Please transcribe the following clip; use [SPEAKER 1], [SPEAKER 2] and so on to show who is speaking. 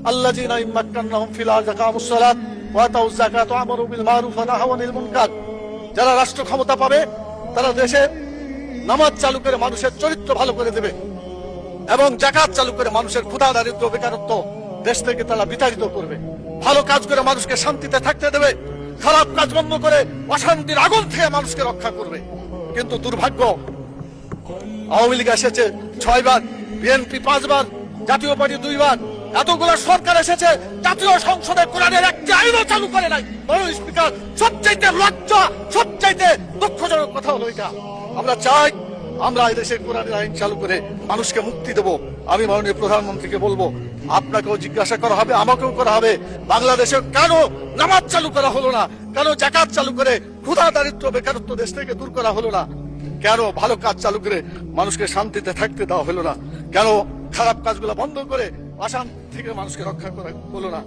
[SPEAKER 1] আল্লাযীনা ইম্মাক্কানাহুম ফিল আরদি আকামুস সালাত ওয়া আতাউয যাকাত ওয়া আমারু বিল মারুফ ওয়া নাহাউ আনিল মুনকার। যারা রাষ্ট্র ক্ষমতা পাবে তারা দেশে নামাজ চালু করে মানুষের চরিত্র ভালো করে দেবে এবং যাকাত চালু করে মানুষের ক্ষুধা দারিদ্র বেকারত্ব দেশ থেকে তারা বিতাড়িত করবে। ভালো কাজ করে মানুষকে শান্তিতে থাকতে দেবে, খারাপ কাজ বন্ধ করে অশান্তির আগুন থেকে মানুষকে রক্ষা করবে। কিন্তু দুর্ভাগ্য, আওয়ামী লীগ এসেছে 6 বার, বিএনপি 5 বার, জাতীয় পার্টি 2 বার, এতগুলো সরকার এসেছে, জাতীয় সংসদে কোরআনের একটি আইনও চালু করে নাই। মাননীয় স্পিকার, সবচাইতে লজ্জা, সবচাইতে দুঃখজনক কথা হলো এটা। আমরা চাই আমরা এই দেশে কোরআনের আইন চালু করে মানুষকে মুক্তি দেব। আমি মাননীয় প্রধানমন্ত্রীকে বলবো, আপনাকেও জিজ্ঞাসা করা হবে, আমাকেও করা হবে, বাংলাদেশে কেন নামাজ চালু করা হলো না, কেন যাকাত চালু করে ক্ষুধা দারিদ্র বেকারত্ব দেশ থেকে দূর করা হলো না, কেন ভালো কাজ চালু করে মানুষকে শান্তিতে থাকতে দেওয়া হলো না, কেন খারাপ কাজগুলো বন্ধ করে অশান্তি থেকে মানুষকে রক্ষা করা হলো না।